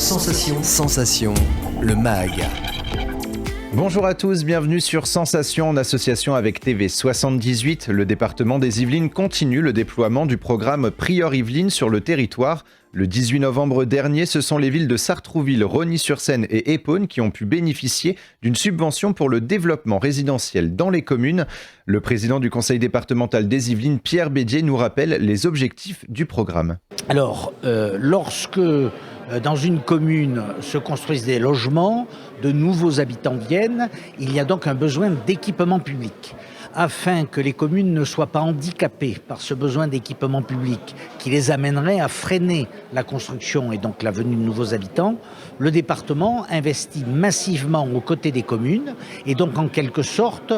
Sensation. Sensation, le MAG. Bonjour à tous, bienvenue sur Sensation en association avec TV78. Le département des Yvelines continue le déploiement du programme Prieur Yvelines sur le territoire. Le 18 novembre dernier, ce sont les villes de Sartrouville, Rosny-sur-Seine et Epaulnes qui ont pu bénéficier d'une subvention pour le développement résidentiel dans les communes. Le président du conseil départemental des Yvelines, Pierre Bédier, nous rappelle les objectifs du programme. Alors, lorsque dans une commune se construisent des logements, de nouveaux habitants viennent, il y a donc un besoin d'équipement public. Afin que les communes ne soient pas handicapées par ce besoin d'équipement public qui les amènerait à freiner la construction et donc la venue de nouveaux habitants, le département investit massivement aux côtés des communes et donc en quelque sorte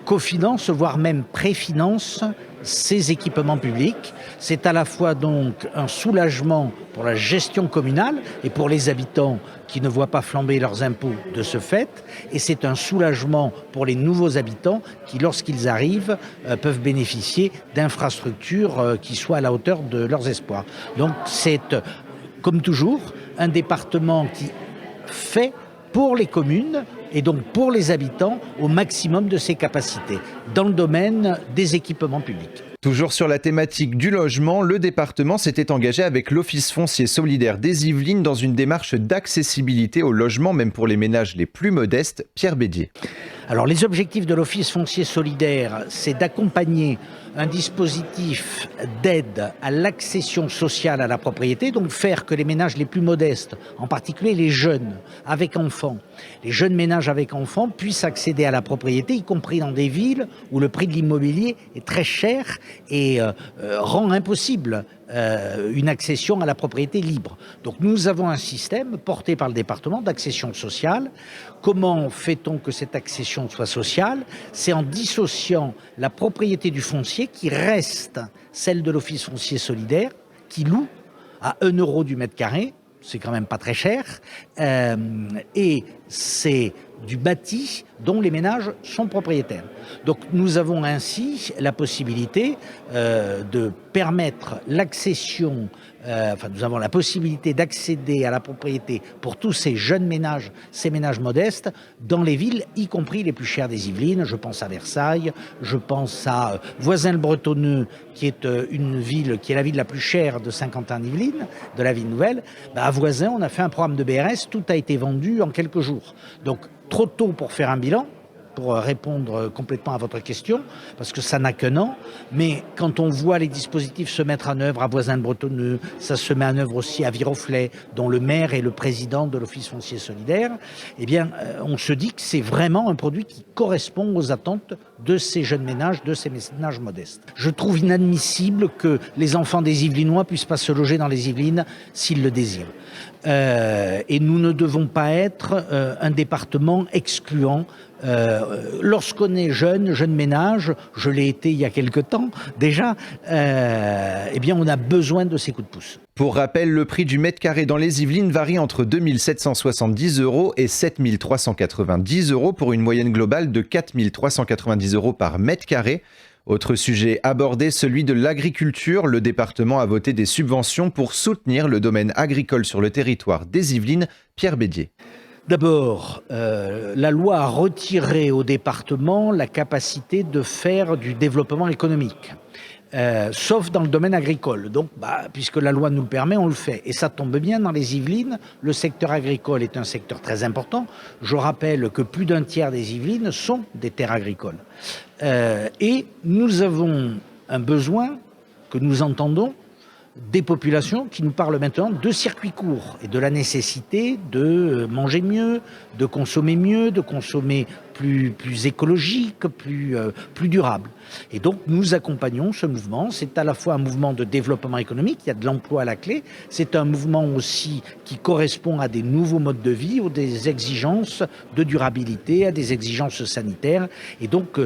cofinance, voire même préfinance ces équipements publics. C'est à la fois donc un soulagement pour la gestion communale et pour les habitants qui ne voient pas flamber leurs impôts de ce fait, et c'est un soulagement pour les nouveaux habitants qui, lorsqu'ils arrivent, peuvent bénéficier d'infrastructures qui soient à la hauteur de leurs espoirs. Donc c'est, comme toujours, un département qui fait pour les communes et donc pour les habitants au maximum de ses capacités dans le domaine des équipements publics. Toujours sur la thématique du logement, le département s'était engagé avec l'Office foncier solidaire des Yvelines dans une démarche d'accessibilité au logement, même pour les ménages les plus modestes. Pierre Bédier. Alors les objectifs de l'Office foncier solidaire, c'est d'accompagner un dispositif d'aide à l'accession sociale à la propriété, donc faire que les ménages les plus modestes, en particulier les jeunes avec enfants, les jeunes ménages avec enfants puissent accéder à la propriété, y compris dans des villes où le prix de l'immobilier est très cher et rend impossible une accession à la propriété libre. Donc nous avons un système porté par le département d'accession sociale. Comment fait-on que cette accession soit sociale ? C'est en dissociant la propriété du foncier qui reste celle de l'Office foncier solidaire, qui loue à 1 euro du mètre carré, c'est quand même pas très cher, et c'est du bâti dont les ménages sont propriétaires. Donc nous avons ainsi la possibilité de permettre l'accession, nous avons la possibilité d'accéder à la propriété pour tous ces jeunes ménages, ces ménages modestes, dans les villes, y compris les plus chères des Yvelines. Je pense à Versailles, je pense à Voisins-le-Bretonneux, qui est une ville, qui est la ville la plus chère de Saint-Quentin-en-Yvelines, de la ville nouvelle. À Voisins, on a fait un programme de BRS, tout a été vendu en quelques jours. Donc trop tôt pour faire un bilan, pour répondre complètement à votre question, parce que ça n'a qu'un an, mais quand on voit les dispositifs se mettre en œuvre à Voisins-le-Bretonneux, ça se met en œuvre aussi à Viroflay, dont le maire est le président de l'Office foncier solidaire, eh bien, on se dit que c'est vraiment un produit qui correspond aux attentes de ces jeunes ménages, de ces ménages modestes. Je trouve inadmissible que les enfants des Yvelinois puissent pas se loger dans les Yvelines s'ils le désirent. Et nous ne devons pas être un département excluant. Lorsqu'on est jeune ménage, je l'ai été il y a quelque temps déjà, eh bien on a besoin de ces coups de pouce. Pour rappel, le prix du mètre carré dans les Yvelines varie entre 2 770 € et 7 390 € pour une moyenne globale de 4 390 € par mètre carré. Autre sujet abordé, celui de l'agriculture. Le département a voté des subventions pour soutenir le domaine agricole sur le territoire des Yvelines. Pierre Bédier. D'abord, la loi a retiré au département la capacité de faire du développement économique. Sauf dans le domaine agricole. Donc, puisque la loi nous le permet, on le fait. Et ça tombe bien, dans les Yvelines, le secteur agricole est un secteur très important. Je rappelle que plus d'un tiers des Yvelines sont des terres agricoles. Et nous avons un besoin que nous entendons des populations qui nous parlent maintenant de circuits courts et de la nécessité de manger mieux, de consommer plus écologique, plus durable. Et donc nous accompagnons ce mouvement. C'est à la fois un mouvement de développement économique, il y a de l'emploi à la clé, c'est un mouvement aussi qui correspond à des nouveaux modes de vie, ou des exigences de durabilité, à des exigences sanitaires. Et donc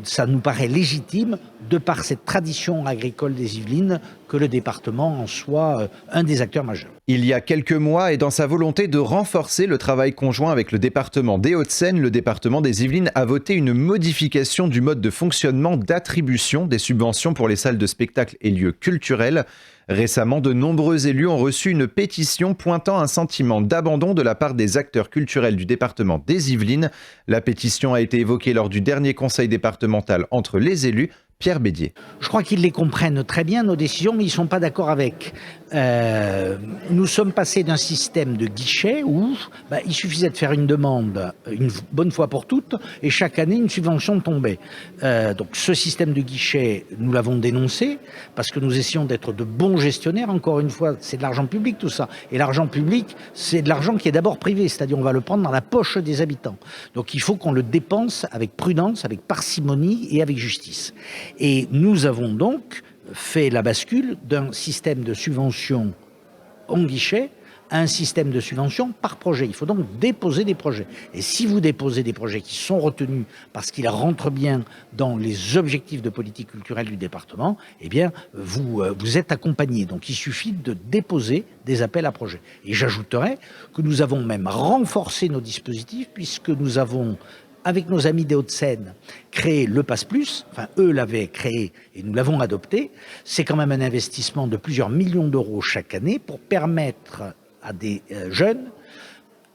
ça nous paraît légitime, de par cette tradition agricole des Yvelines, que le département en soit un des acteurs majeurs. Il y a quelques mois, et dans sa volonté de renforcer le travail conjoint avec le département des Hauts-de-Seine, le département département des Yvelines a voté une modification du mode de fonctionnement d'attribution des subventions pour les salles de spectacle et lieux culturels. Récemment, de nombreux élus ont reçu une pétition pointant un sentiment d'abandon de la part des acteurs culturels du département des Yvelines. La pétition a été évoquée lors du dernier conseil départemental entre les élus. Pierre Bédier. Je crois qu'ils les comprennent très bien, nos décisions, mais ils ne sont pas d'accord avec. Nous sommes passés d'un système de guichet où il suffisait de faire une demande une bonne fois pour toutes et chaque année une subvention tombait. Donc ce système de guichet, nous l'avons dénoncé parce que nous essayons d'être de bons gestionnaires. Encore une fois, c'est de l'argent public tout ça. Et l'argent public, c'est de l'argent qui est d'abord privé, c'est-à-dire on va le prendre dans la poche des habitants. Donc il faut qu'on le dépense avec prudence, avec parcimonie et avec justice. Et nous avons donc fait la bascule d'un système de subvention en guichet à un système de subvention par projet. Il faut donc déposer des projets. Et si vous déposez des projets qui sont retenus parce qu'ils rentrent bien dans les objectifs de politique culturelle du département, eh bien, vous êtes accompagné. Donc, il suffit de déposer des appels à projets. Et j'ajouterais que nous avons même renforcé nos dispositifs puisque nous avons, avec nos amis des Hauts-de-Seine, créé le Pass Plus, enfin eux l'avaient créé et nous l'avons adopté. C'est quand même un investissement de plusieurs millions d'euros chaque année pour permettre à des jeunes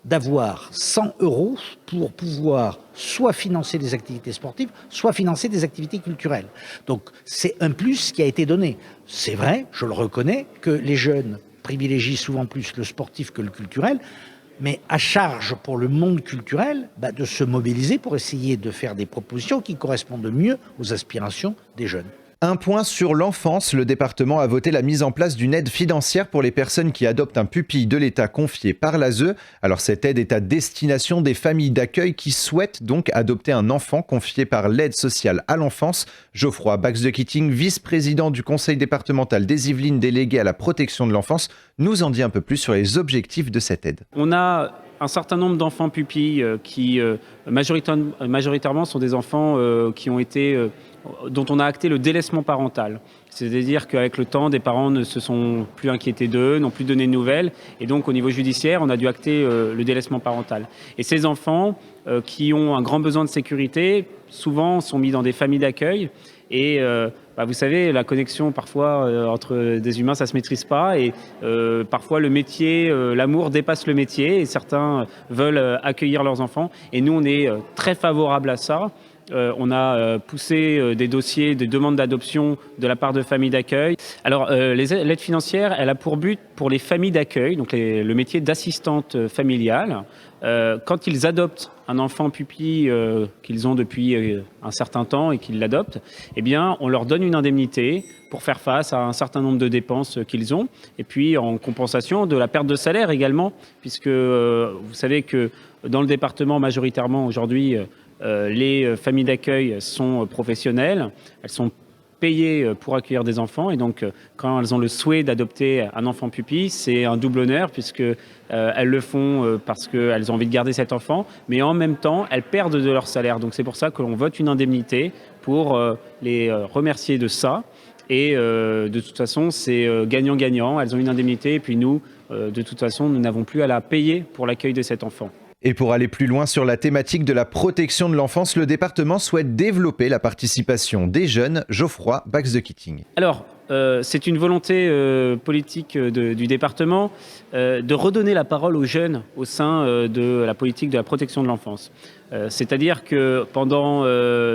d'avoir 100 € pour pouvoir soit financer des activités sportives, soit financer des activités culturelles. Donc c'est un plus qui a été donné. C'est vrai, je le reconnais, que les jeunes privilégient souvent plus le sportif que le culturel, mais à charge pour le monde culturel de se mobiliser pour essayer de faire des propositions qui correspondent mieux aux aspirations des jeunes. Un point sur l'enfance, le département a voté la mise en place d'une aide financière pour les personnes qui adoptent un pupille de l'État confié par l'ASE. Alors cette aide est à destination des familles d'accueil qui souhaitent donc adopter un enfant confié par l'aide sociale à l'enfance. Geoffroy Bax-de-Kitting, vice-président du conseil départemental des Yvelines délégué à la protection de l'enfance, nous en dit un peu plus sur les objectifs de cette aide. On a un certain nombre d'enfants pupilles qui majoritairement sont des enfants qui ont été dont on a acté le délaissement parental. C'est-à-dire qu'avec le temps, des parents ne se sont plus inquiétés d'eux, n'ont plus donné de nouvelles. Et donc, au niveau judiciaire, on a dû acter le délaissement parental. Et ces enfants qui ont un grand besoin de sécurité, souvent sont mis dans des familles d'accueil. Et vous savez, la connexion parfois entre des humains, ça ne se maîtrise pas. Et parfois, le métier, l'amour dépasse le métier. Et certains veulent accueillir leurs enfants. Et nous, on est très favorable à ça. On a poussé des dossiers, des demandes d'adoption de la part de familles d'accueil. Alors, l'aide financière, elle a pour but, pour les familles d'accueil, donc le métier d'assistante familiale, quand ils adoptent un enfant pupille qu'ils ont depuis un certain temps et qu'ils l'adoptent, eh bien, on leur donne une indemnité pour faire face à un certain nombre de dépenses qu'ils ont, et puis en compensation de la perte de salaire également, puisque vous savez que dans le département, majoritairement aujourd'hui, les familles d'accueil sont professionnelles, elles sont payées pour accueillir des enfants et donc quand elles ont le souhait d'adopter un enfant pupille, c'est un double honneur puisque elles le font parce qu'elles ont envie de garder cet enfant, mais en même temps elles perdent de leur salaire. Donc c'est pour ça que l'on vote une indemnité pour les remercier de ça. Et de toute façon, c'est gagnant-gagnant. Elles ont une indemnité et puis nous, de toute façon, nous n'avons plus à la payer pour l'accueil de cet enfant. Et pour aller plus loin sur la thématique de la protection de l'enfance, le département souhaite développer la participation des jeunes. Geoffroy Bax-de-Kitting. Alors, c'est une volonté politique du département de redonner la parole aux jeunes au sein de la politique de la protection de l'enfance. C'est-à-dire que pendant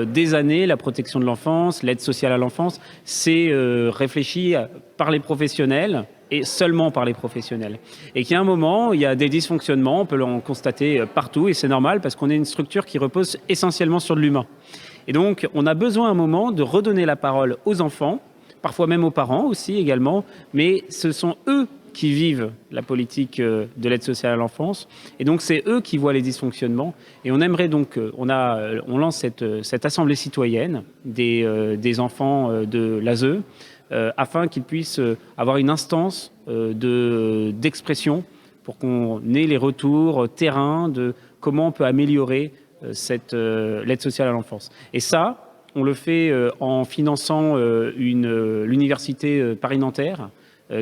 des années, la protection de l'enfance, l'aide sociale à l'enfance, c'est réfléchi par les professionnels et seulement par les professionnels. Et qu'il y a un moment, il y a des dysfonctionnements, on peut en constater partout, et c'est normal parce qu'on est une structure qui repose essentiellement sur de l'humain. Et donc, on a besoin à un moment de redonner la parole aux enfants, parfois même aux parents aussi également, mais ce sont eux qui vivent la politique de l'aide sociale à l'enfance. Et donc, c'est eux qui voient les dysfonctionnements. Et on aimerait donc, on lance cette assemblée citoyenne des enfants de l'ASE, afin qu'ils puissent avoir une instance d'expression pour qu'on ait les retours terrain de comment on peut améliorer l'aide sociale à l'enfance. Et ça, on le fait en finançant l'université Paris-Nanterre,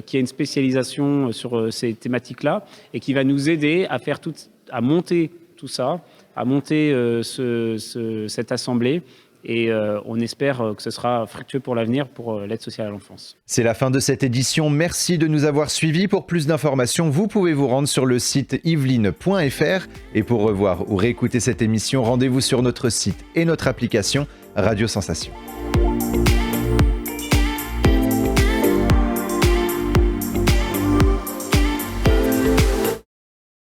qui a une spécialisation sur ces thématiques-là et qui va nous aider à monter tout ça à monter cette assemblée. Et on espère que ce sera fructueux pour l'avenir pour l'aide sociale à l'enfance. C'est la fin de cette édition. Merci de nous avoir suivis. Pour plus d'informations, vous pouvez vous rendre sur le site yveline.fr. Et pour revoir ou réécouter cette émission, rendez-vous sur notre site et notre application Radio Sensation.